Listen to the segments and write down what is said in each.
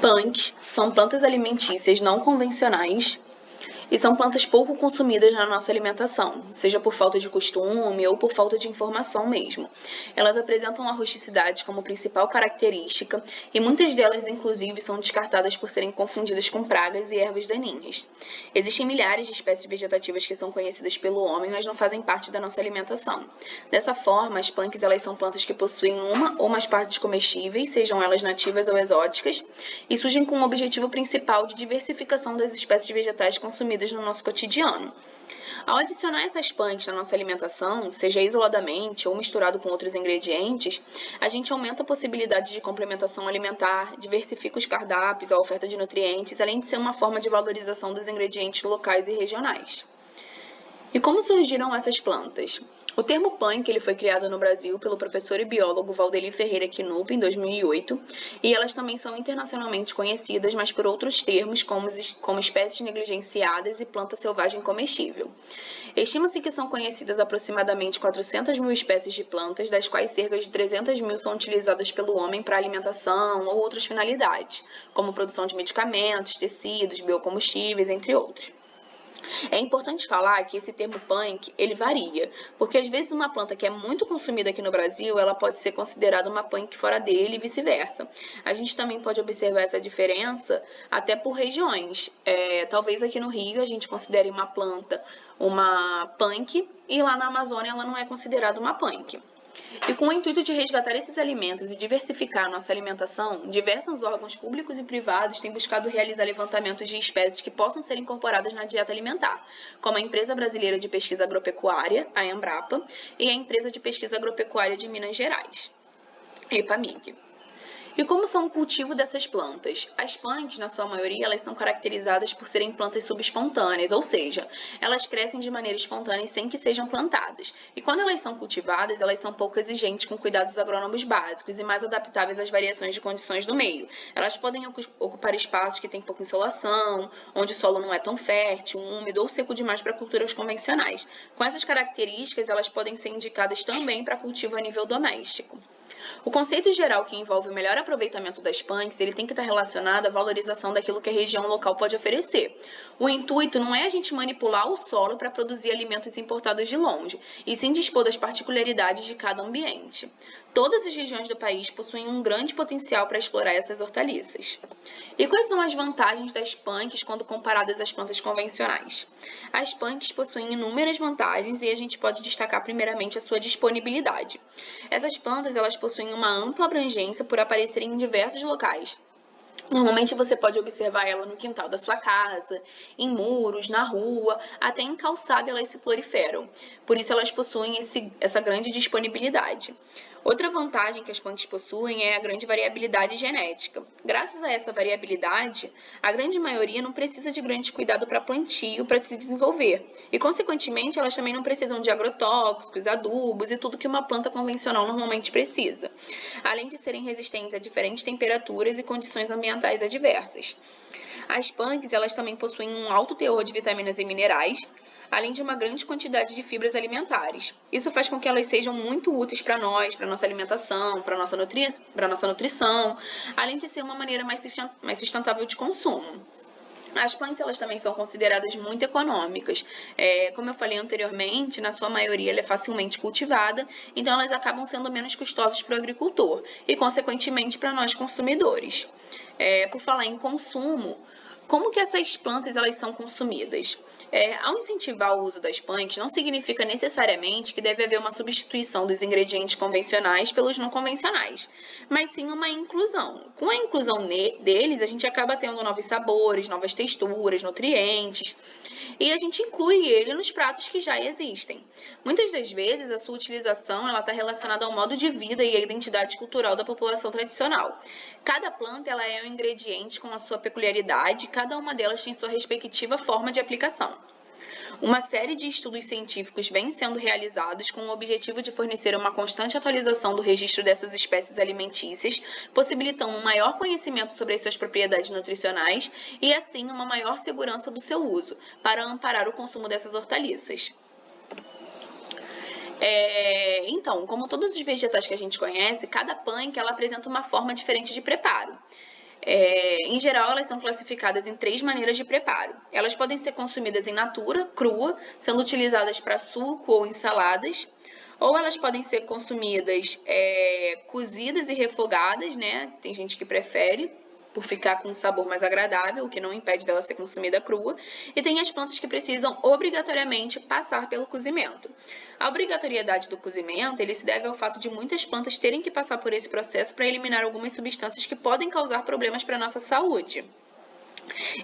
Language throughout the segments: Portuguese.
Punks são plantas alimentícias não convencionais e são plantas pouco consumidas na nossa alimentação, seja por falta de costume ou por falta de informação mesmo. Elas apresentam a rusticidade como principal característica e muitas delas, inclusive, são descartadas por serem confundidas com pragas e ervas daninhas. Existem milhares de espécies vegetativas que são conhecidas pelo homem, mas não fazem parte da nossa alimentação. Dessa forma, as punks elas são plantas que possuem uma ou mais partes comestíveis, sejam elas nativas ou exóticas, e surgem com o objetivo principal de diversificação das espécies vegetais consumidas no nosso cotidiano. Ao adicionar essas punks na nossa alimentação, seja isoladamente ou misturado com outros ingredientes, a gente aumenta a possibilidade de complementação alimentar, diversifica os cardápios, a oferta de nutrientes, além de ser uma forma de valorização dos ingredientes locais e regionais. E como surgiram essas plantas? O termo punk ele foi criado no Brasil pelo professor e biólogo Valdeli Ferreira Knupp em 2008, e elas também são internacionalmente conhecidas, mas por outros termos, como espécies negligenciadas e planta selvagem comestível. Estima-se que são conhecidas aproximadamente 400 mil espécies de plantas, das quais cerca de 300 mil são utilizadas pelo homem para alimentação ou outras finalidades, como produção de medicamentos, tecidos, biocombustíveis, entre outros. É importante falar que esse termo punk, ele varia, porque às vezes uma planta que é muito consumida aqui no Brasil, ela pode ser considerada uma punk fora dele e vice-versa. A gente também pode observar essa diferença até por regiões. Talvez aqui no Rio a gente considere uma planta uma punk e lá na Amazônia ela não é considerada uma punk. E com o intuito de resgatar esses alimentos e diversificar a nossa alimentação, diversos órgãos públicos e privados têm buscado realizar levantamentos de espécies que possam ser incorporadas na dieta alimentar, como a Empresa Brasileira de Pesquisa Agropecuária, a Embrapa, e a Empresa de Pesquisa Agropecuária de Minas Gerais, EPAMIG. E como são o cultivo dessas plantas? As punks, na sua maioria, elas são caracterizadas por serem plantas subespontâneas, ou seja, elas crescem de maneira espontânea sem que sejam plantadas. E quando elas são cultivadas, elas são pouco exigentes com cuidados agrônomos básicos e mais adaptáveis às variações de condições do meio. Elas podem ocupar espaços que têm pouca insolação, onde o solo não é tão fértil, úmido ou seco demais para culturas convencionais. Com essas características, elas podem ser indicadas também para cultivo a nível doméstico. O conceito geral que envolve o melhor aproveitamento das punks, ele tem que estar relacionado à valorização daquilo que a região local pode oferecer. O intuito não é a gente manipular o solo para produzir alimentos importados de longe, e sim dispor das particularidades de cada ambiente. Todas as regiões do país possuem um grande potencial para explorar essas hortaliças. E quais são as vantagens das punks quando comparadas às plantas convencionais? As punks possuem inúmeras vantagens e a gente pode destacar primeiramente a sua disponibilidade. Essas plantas elas possuem uma ampla abrangência por aparecerem em diversos locais. Normalmente você pode observar ela no quintal da sua casa, em muros, na rua, até em calçada elas se proliferam. Por isso elas possuem essa grande disponibilidade. Outra vantagem que as punks possuem é a grande variabilidade genética. Graças a essa variabilidade, a grande maioria não precisa de grande cuidado para plantio para se desenvolver. E, consequentemente, elas também não precisam de agrotóxicos, adubos e tudo que uma planta convencional normalmente precisa. Além de serem resistentes a diferentes temperaturas e condições ambientais adversas. As punks, elas também possuem um alto teor de vitaminas e minerais, além de uma grande quantidade de fibras alimentares. Isso faz com que elas sejam muito úteis para nós, para nossa alimentação, para nossa nutrição, além de ser uma maneira mais sustentável de consumo. As punks elas também são consideradas muito econômicas. Como eu falei anteriormente, na sua maioria ela é facilmente cultivada, então elas acabam sendo menos custosas para o agricultor e, consequentemente, para nós consumidores. Por falar em consumo, como que essas plantas elas são consumidas? Ao incentivar o uso das punks, não significa necessariamente que deve haver uma substituição dos ingredientes convencionais pelos não convencionais, mas sim uma inclusão. Com a inclusão deles, a gente acaba tendo novos sabores, novas texturas, nutrientes, e a gente inclui ele nos pratos que já existem. Muitas das vezes, a sua utilização está relacionada ao modo de vida e à identidade cultural da população tradicional. Cada planta ela é um ingrediente com a sua peculiaridade, cada uma delas tem sua respectiva forma de aplicação. Uma série de estudos científicos vem sendo realizados com o objetivo de fornecer uma constante atualização do registro dessas espécies alimentícias, possibilitando um maior conhecimento sobre as suas propriedades nutricionais e, assim, uma maior segurança do seu uso, para amparar o consumo dessas hortaliças. Então, como todos os vegetais que a gente conhece, cada punk ela apresenta uma forma diferente de preparo. Em geral, elas são classificadas em 3 maneiras de preparo. Elas podem ser consumidas in natura, crua, sendo utilizadas para suco ou ensaladas, ou elas podem ser consumidas cozidas e refogadas, né? Tem gente que prefere, por ficar com um sabor mais agradável, o que não impede dela ser consumida crua. E tem as plantas que precisam obrigatoriamente passar pelo cozimento. A obrigatoriedade do cozimento, ele se deve ao fato de muitas plantas terem que passar por esse processo para eliminar algumas substâncias que podem causar problemas para a nossa saúde.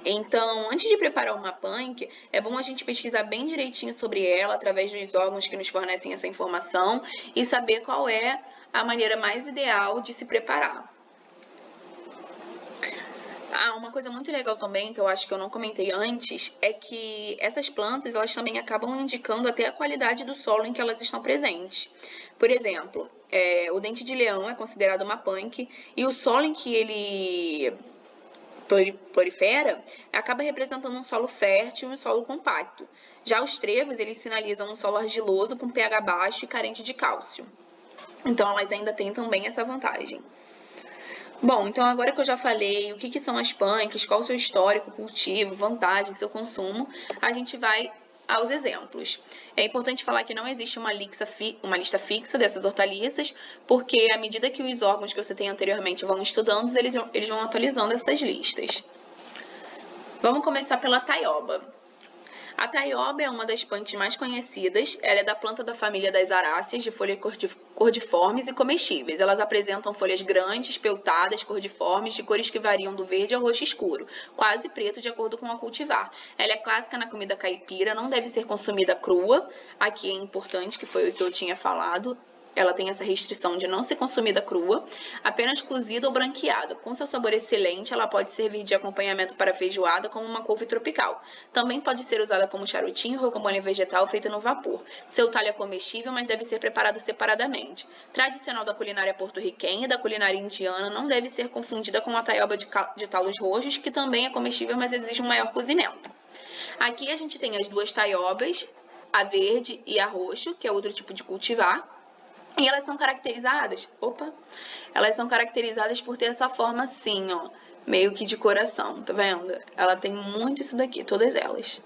Então, antes de preparar uma punk, é bom a gente pesquisar bem direitinho sobre ela, através dos órgãos que nos fornecem essa informação, e saber qual é a maneira mais ideal de se preparar. Uma coisa muito legal também, que eu acho que eu não comentei antes, é que essas plantas, elas também acabam indicando até a qualidade do solo em que elas estão presentes. Por exemplo, o dente de leão é considerado uma punk, e o solo em que ele prolifera acaba representando um solo fértil e um solo compacto. Já os trevos, eles sinalizam um solo argiloso com pH baixo e carente de cálcio. Então, elas ainda têm também essa vantagem. Bom, então agora que eu já falei o que são as punks, qual o seu histórico, cultivo, vantagem, seu consumo, a gente vai aos exemplos. É importante falar que não existe uma lista fixa dessas hortaliças, porque à medida que os órgãos que você tem anteriormente vão estudando, eles vão atualizando essas listas. Vamos começar pela taioba. A taioba é uma das punks mais conhecidas. Ela é da planta da família das aráceas, de folhas cordiformes e comestíveis. Elas apresentam folhas grandes, peltadas, cordiformes, de cores que variam do verde ao roxo escuro, quase preto de acordo com a cultivar. Ela é clássica na comida caipira, não deve ser consumida crua. Aqui é importante, que foi o que eu tinha falado. Ela tem essa restrição de não ser consumida crua, apenas cozida ou branqueada. Com seu sabor excelente, ela pode servir de acompanhamento para feijoada como uma couve tropical. Também pode ser usada como charutinho ou rocambole vegetal feito no vapor. Seu talho é comestível, mas deve ser preparado separadamente. Tradicional da culinária porto-riquenha e da culinária indiana, não deve ser confundida com a taioba de talos roxos, que também é comestível, mas exige um maior cozimento. Aqui a gente tem as duas taiobas, a verde e a roxo, que é outro tipo de cultivar. E elas são caracterizadas, elas são caracterizadas por ter essa forma assim, ó, meio que de coração, tá vendo? Ela tem muito isso daqui, todas elas.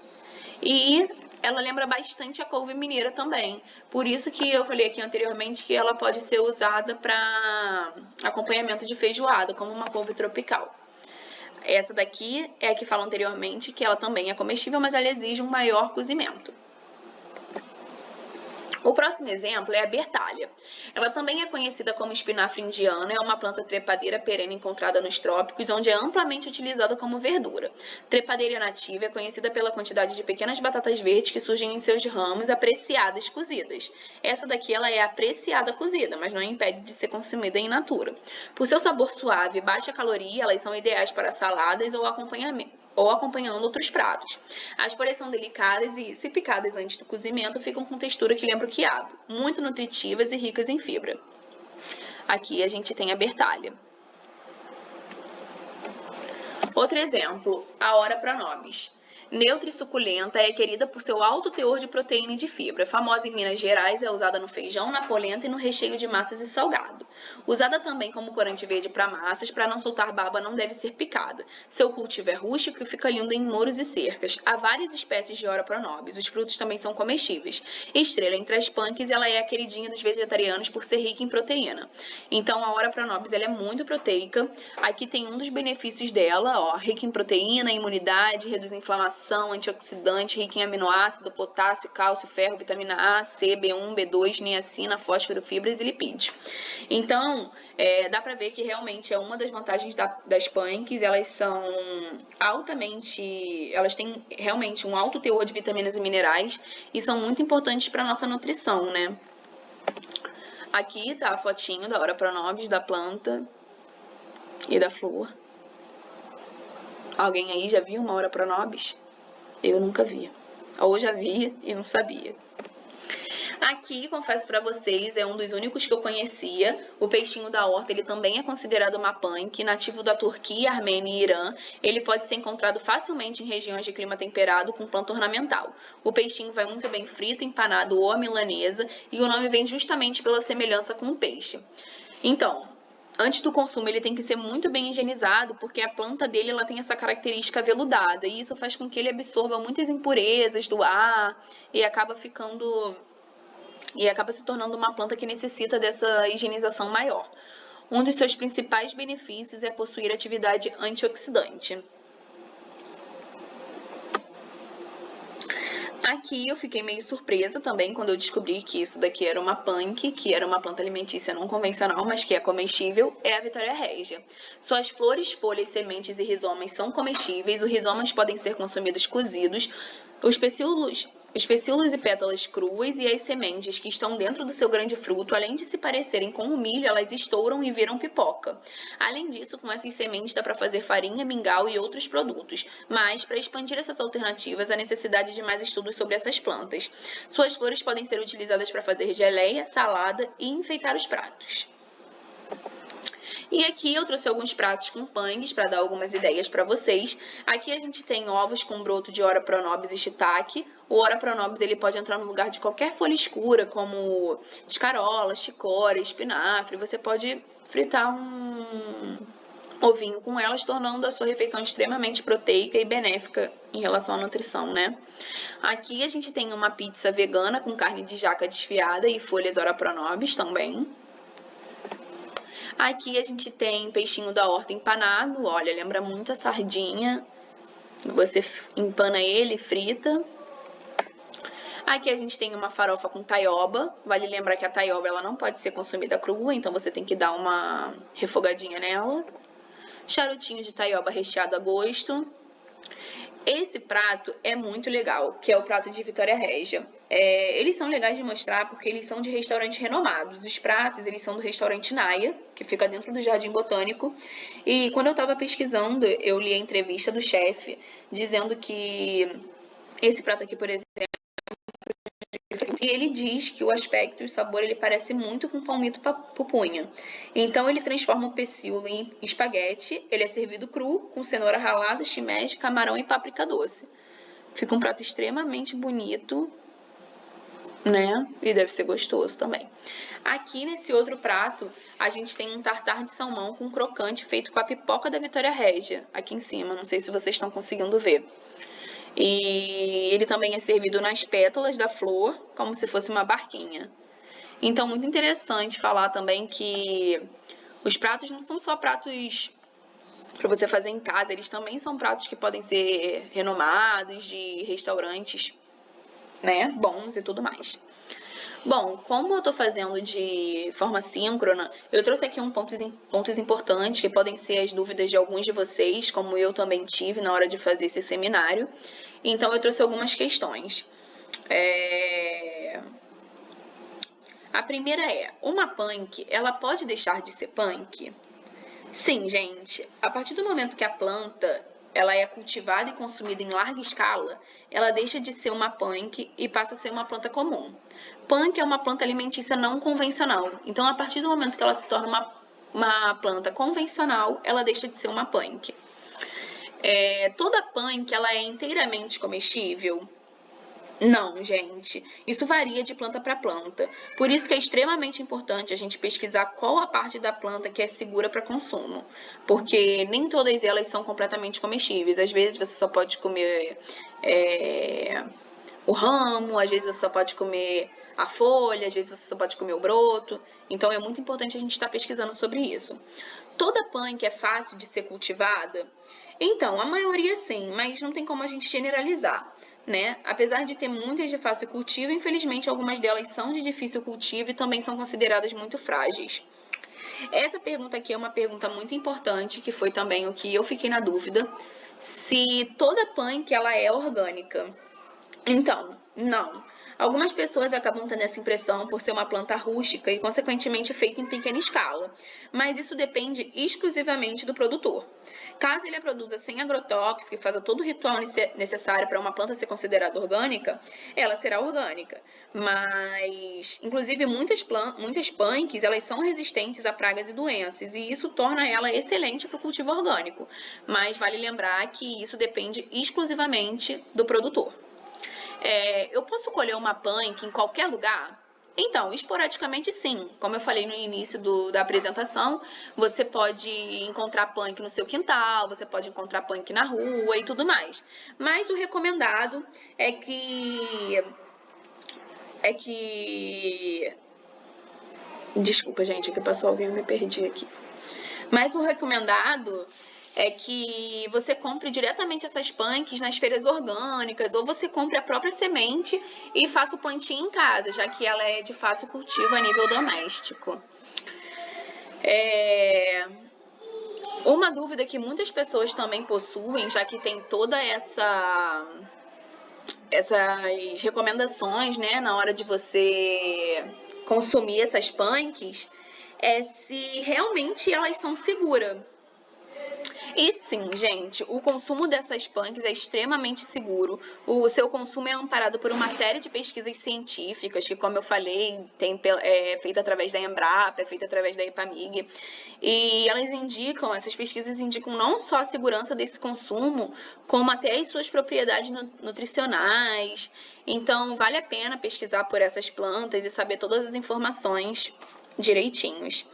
E ela lembra bastante a couve mineira também. Por isso que eu falei aqui anteriormente que ela pode ser usada para acompanhamento de feijoada, como uma couve tropical. Essa daqui é a que falo anteriormente, que ela também é comestível, mas ela exige um maior cozimento. O próximo exemplo é a bertalha. Ela também é conhecida como espinafre indiano, é uma planta trepadeira perene encontrada nos trópicos, onde é amplamente utilizada como verdura. Trepadeira nativa é conhecida pela quantidade de pequenas batatas verdes que surgem em seus ramos, apreciadas cozidas. Essa daqui ela é apreciada cozida, mas não impede de ser consumida in natura. Por seu sabor suave e baixa caloria, elas são ideais para saladas ou acompanhando outros pratos. As folhas são delicadas e, se picadas antes do cozimento, ficam com textura que lembra o quiabo, muito nutritivas e ricas em fibra. Aqui a gente tem a bertalha. Outro exemplo, a Ora pronobis. Neutra e suculenta, é querida por seu alto teor de proteína e de fibra. Famosa em Minas Gerais, é usada no feijão, na polenta e no recheio de massas e salgado. Usada também como corante verde para massas, para não soltar baba não deve ser picada. Seu cultivo é rústico e fica lindo em muros e cercas. Há várias espécies de Ora pronobis. Os frutos também são comestíveis. Estrela entre as punks, ela é a queridinha dos vegetarianos por ser rica em proteína. Então a Ora pronobis ela é muito proteica. Aqui tem um dos benefícios dela, ó, rica em proteína, imunidade, reduz a inflamação, antioxidante, rica em aminoácido, potássio, cálcio, ferro, vitamina A, C, B1, B2, niacina, fósforo, fibras e lipídios. Então, dá pra ver que realmente é uma das vantagens das punks, elas são elas têm realmente um alto teor de vitaminas e minerais e são muito importantes para nossa nutrição, né? Aqui tá a fotinho da Ora pronobis, da planta e da flor. Alguém aí já viu uma Ora pronobis? Eu nunca vi. Ou já vi e não sabia. Aqui, confesso pra vocês, é um dos únicos que eu conhecia. O peixinho da horta, ele também é considerado uma punk, nativo da Turquia, Armênia e Irã. Ele pode ser encontrado facilmente em regiões de clima temperado com planta ornamental. O peixinho vai muito bem frito, empanado ou à milanesa, e o nome vem justamente pela semelhança com o peixe. Então, antes do consumo, ele tem que ser muito bem higienizado, porque a planta dele ela tem essa característica aveludada, e isso faz com que ele absorva muitas impurezas do ar e acaba se tornando uma planta que necessita dessa higienização maior. Um dos seus principais benefícios é possuir atividade antioxidante. Aqui eu fiquei meio surpresa também quando eu descobri que isso daqui era uma punk, que era uma planta alimentícia não convencional, mas que é comestível, é a Vitória Regia. Suas flores, folhas, sementes e rizomas são comestíveis, os rizomas podem ser consumidos cozidos, os pecíolos e pétalas cruas e as sementes que estão dentro do seu grande fruto, além de se parecerem com o milho, elas estouram e viram pipoca. Além disso, com essas sementes dá para fazer farinha, mingau e outros produtos. Mas, para expandir essas alternativas, há necessidade de mais estudos sobre essas plantas. Suas flores podem ser utilizadas para fazer geleia, salada e enfeitar os pratos. E aqui eu trouxe alguns pratos com punks para dar algumas ideias para vocês. Aqui a gente tem ovos com broto de Ora Pronobis e shiitake. O Ora Pronobis ele pode entrar no lugar de qualquer folha escura, como escarola, chicória, espinafre. Você pode fritar um ovinho com elas, tornando a sua refeição extremamente proteica e benéfica em relação à nutrição, né? Aqui a gente tem uma pizza vegana com carne de jaca desfiada e folhas Ora Pronobis também. Aqui a gente tem peixinho da horta empanado, olha, lembra muito a sardinha. Você empana ele, frita. Aqui a gente tem uma farofa com taioba. Vale lembrar que a taioba ela não pode ser consumida crua, então você tem que dar uma refogadinha nela. Charutinho de taioba recheado a gosto. Esse prato é muito legal, que é o prato de Vitória Regia. Eles são legais de mostrar porque eles são de restaurantes renomados. Os pratos, eles são do restaurante Naia, que fica dentro do Jardim Botânico. E quando eu estava pesquisando, eu li a entrevista do chefe, dizendo que esse prato aqui, por exemplo, e ele diz que o aspecto e o sabor ele parece muito com palmito pupunha. Então ele transforma o pecíolo em espaguete, ele é servido cru, com cenoura ralada, shimeji, camarão e páprica doce. Fica um prato extremamente bonito, né? E deve ser gostoso também. Aqui nesse outro prato, a gente tem um tartar de salmão com crocante feito com a pipoca da Vitória Regia, aqui em cima, não sei se vocês estão conseguindo ver. E ele também é servido nas pétalas da flor, como se fosse uma barquinha. Então, muito interessante falar também que os pratos não são só pratos para você fazer em casa, eles também são pratos que podem ser renomados de restaurantes, né, bons e tudo mais. Bom, como eu tô fazendo de forma síncrona, eu trouxe aqui pontos importantes que podem ser as dúvidas de alguns de vocês, como eu também tive na hora de fazer esse seminário. Então, eu trouxe algumas questões. A primeira é, uma punk, ela pode deixar de ser punk? Sim, gente. A partir do momento que a planta ela é cultivada e consumida em larga escala, ela deixa de ser uma punk e passa a ser uma planta comum. Punk é uma planta alimentícia não convencional. Então, a partir do momento que ela se torna uma planta convencional, ela deixa de ser uma punk. Toda punk ela é inteiramente comestível? Não, gente. Isso varia de planta para planta. Por isso que é extremamente importante a gente pesquisar qual a parte da planta que é segura para consumo. Porque nem todas elas são completamente comestíveis. Às vezes você só pode comer o ramo, às vezes você só pode comer a folha, às vezes você só pode comer o broto. Então é muito importante a gente estar pesquisando sobre isso. Toda punk é fácil de ser cultivada? Então, a maioria sim, mas não tem como a gente generalizar, né? Apesar de ter muitas de fácil cultivo, infelizmente algumas delas são de difícil cultivo e também são consideradas muito frágeis. Essa pergunta aqui é uma pergunta muito importante, que foi também o que eu fiquei na dúvida, se toda punk ela é orgânica. Então, não. Algumas pessoas acabam tendo essa impressão por ser uma planta rústica e, consequentemente, feita em pequena escala, mas isso depende exclusivamente do produtor. Caso ele a produza sem agrotóxicos e faça todo o ritual necessário para uma planta ser considerada orgânica, ela será orgânica. Mas, inclusive, muitas punks, elas são resistentes a pragas e doenças, e isso torna ela excelente para o cultivo orgânico. Mas vale lembrar que isso depende exclusivamente do produtor. Eu posso colher uma punk em qualquer lugar? Então, esporadicamente sim. Como eu falei no início da apresentação, você pode encontrar punk no seu quintal, você pode encontrar punk na rua e tudo mais. Mas o recomendado é que. Desculpa, gente, que passou alguém, eu me perdi aqui. Mas o recomendado é que você compre diretamente essas punks nas feiras orgânicas, ou você compre a própria semente e faça o plantio em casa, já que ela é de fácil cultivo a nível doméstico. Uma dúvida que muitas pessoas também possuem, já que tem toda essas recomendações, né, na hora de você consumir essas punks, é se realmente elas são seguras. E sim, gente, o consumo dessas punks é extremamente seguro. O seu consumo é amparado por uma série de pesquisas científicas, que, como eu falei, é feita através da Embrapa, é feita através da EPAMIG. E essas pesquisas indicam não só a segurança desse consumo, como até as suas propriedades nutricionais. Então, vale a pena pesquisar por essas plantas e saber todas as informações direitinho.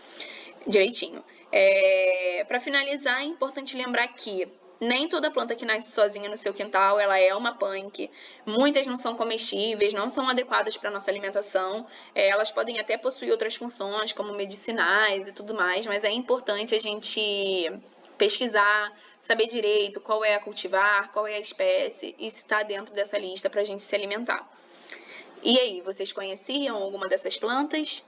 Para finalizar, é importante lembrar que nem toda planta que nasce sozinha no seu quintal, ela é uma punk. Muitas não são comestíveis, não são adequadas para nossa alimentação. Elas podem até possuir outras funções, como medicinais e tudo mais, mas é importante a gente pesquisar, saber direito qual é a cultivar, qual é a espécie e se está dentro dessa lista para a gente se alimentar. E aí, vocês conheciam alguma dessas plantas?